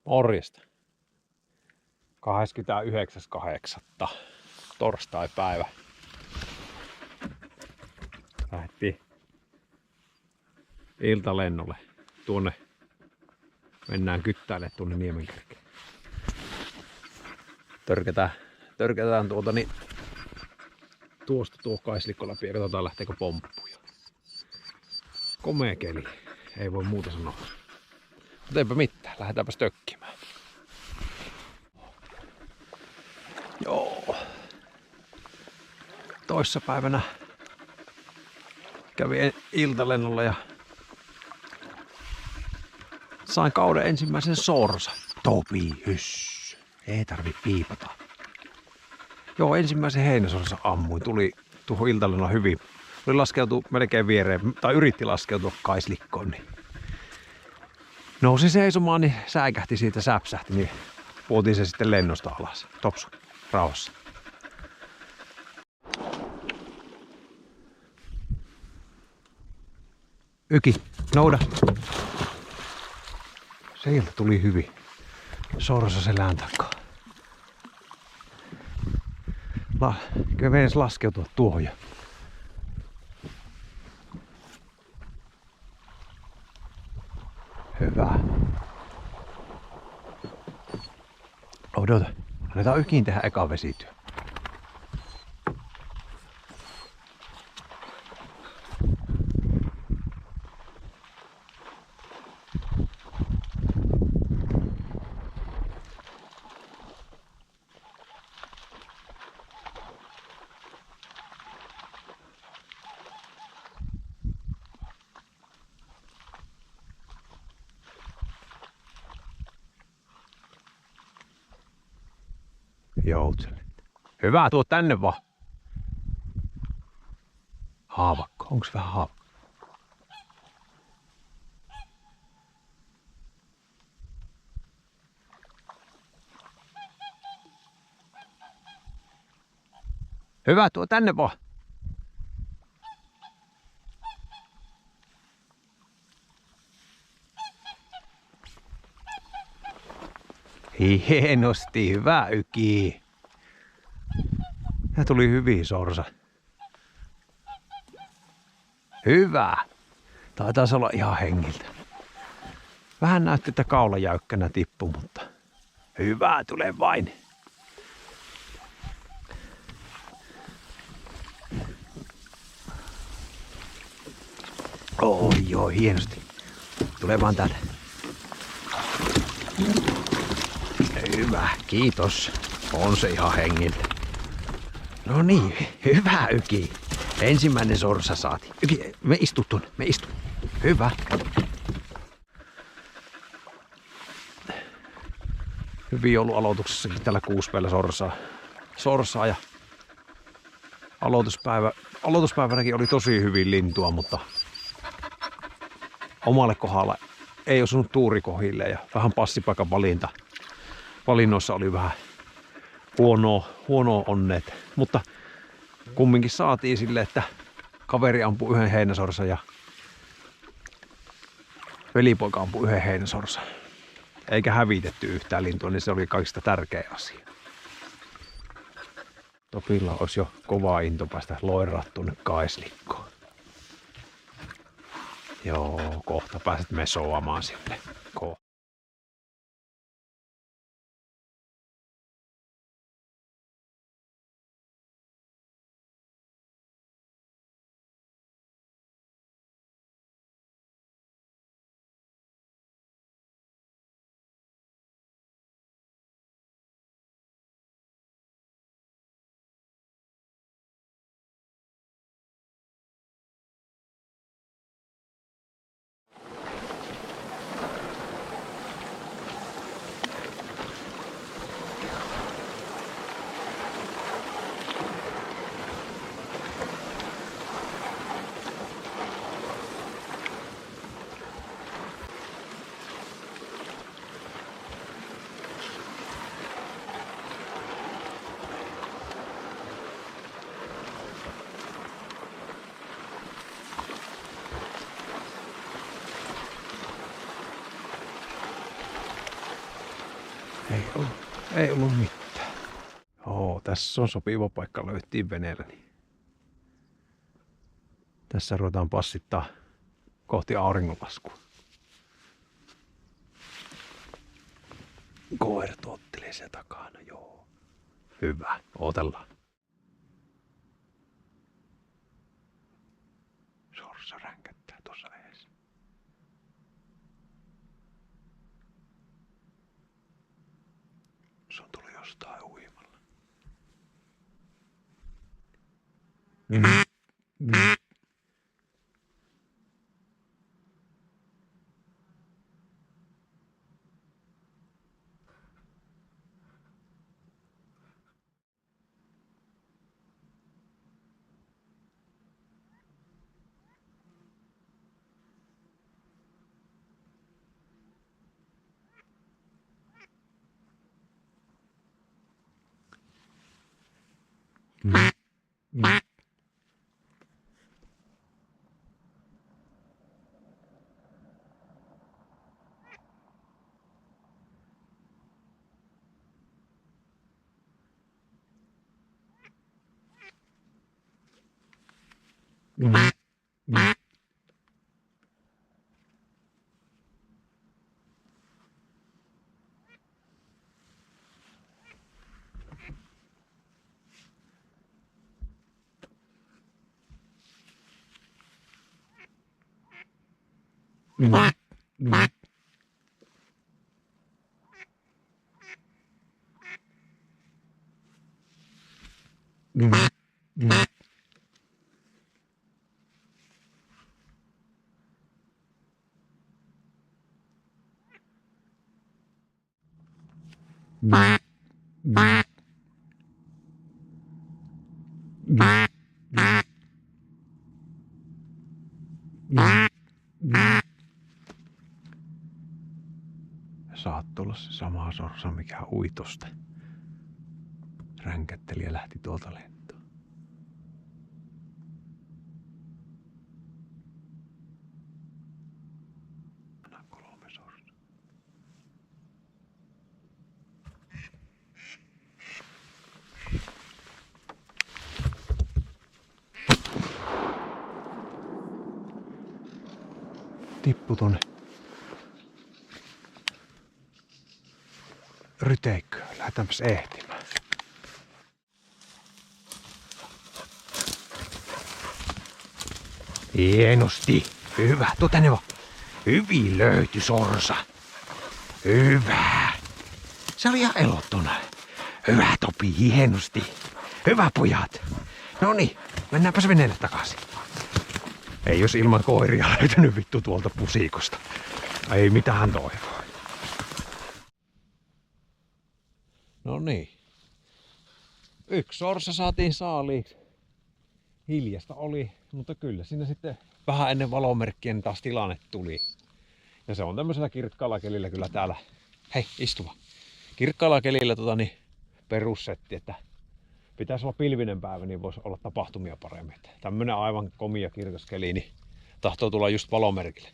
Morjesta. 29.8. torstai-päivä. Lähdettiin iltalennolle. Tuonne mennään kyttäille tuonne Niemenkärkeen. Törkätään tuosta tuo kaislikko läpi ja katsotaan lähteekö pomppuja. Komea keli. Ei voi muuta sanoa. Mutta eipä mitään. Lähdetäänpäs tökkimään. Joo. Toissapäivänä kävin iltalennolla ja sain kauden ensimmäisen sorsan. Topi, hyss. Ei tarvi piipata. Joo, ensimmäisen heinäsorsan ammuin. Tuli tuohon iltalennolla hyvin. Oli laskeutu melkein viereen, tai yritti laskeutua kaislikkoon. Niin nousi seisomaan, niin säikähti siitä, säpsähti, niin puotiin se sitten lennosta alas. Topsu, rauhassa. Yki, nouda. Sieltä tuli hyvin. Sorsa selän takaa. Kyllä meidän laskeutua tuohon. Hyvä. Odota. Annetaan Ykiin tehdä eka vesityö. Joutselet. Hyvä, tuo tänne vaan. Haavakko. Onks vähän haavakko? Hyvä, tuo tänne vaan. Hienosti, hyvä Yki. Ja tuli hyvin sorsa. Hyvä. Taitaisi olla ihan hengiltä. Vähän näytti, että kaula jäykkänä tippui, mutta hyvä, tule vain. Joo, hienosti. Tule vaan täältä. Hyvä, kiitos. On se ihan hengiltä. No niin, hyvä Yki. Ensimmäinen sorsa saatiin. Yki, me istu tuonne, me istu. Hyvä. Hyvin ollut aloituksessakin tällä kuuspäillä sorsaa ja aloituspäivänäkin oli tosi hyvin lintua, mutta omalle kohdalla ei osunut tuurikohille ja vähän passipaikan valinnoissa oli vähän huonoa onneet, mutta kumminkin saatiin sille, että kaveri ampui yhden heinäsorsan ja velipoika ampui yhden heinäsorsan. Eikä hävitetty yhtään lintua, niin se oli kaikista tärkein asia. Topilla olisi jo kovaa into päästä loiraa tuonne kaislikkoon. Joo, kohta pääset mesoamaan sille. Ei ollut mitään. Joo, tässä on sopiva paikka, löyttiin veneellä. Niin. Tässä ruvetaan passittaa kohti auringonlaskua. Koira tottelee se takana, joo. Hyvä, odotellaan. Sorsa ränkättää tuossa edessä. Se on tullut jostain uimalla. Saat tulla se sama sorsa, mikä ui tosta. Ränkätteli ja lähti tuolta lentoon. Anna 3 sorsaa. Tippu tonne ryteikköön. Lähdetäänpäs ehtimään. Hienosti. Hyvä. Tuu tänne vaan. Hyvin löytyi sorsa. Hyvä. Se oli ihan elottuna. Hyvä Topi, hienosti. Hyvä pojat. Noniin, mennäänpäs veneelle takaisin. Ei jos ilman koiria löytänyt vittu tuolta pusikosta. Ei mitään toivoa. No niin. 1 sorsa saatiin saaliiksi. Hiljasta oli, mutta kyllä siinä sitten vähän ennen valomerkkien taas tilanne tuli. Ja se on tämmöisellä kirkkaalla kelillä kyllä täällä. Hei, istuva. Kirkkaalla kelillä perussetti, että pitäisi olla pilvinen päivä, niin voisi olla tapahtumia paremmin. Tämmönen aivan komia kirkas keli, niin tahtoo tulla just valomerkille.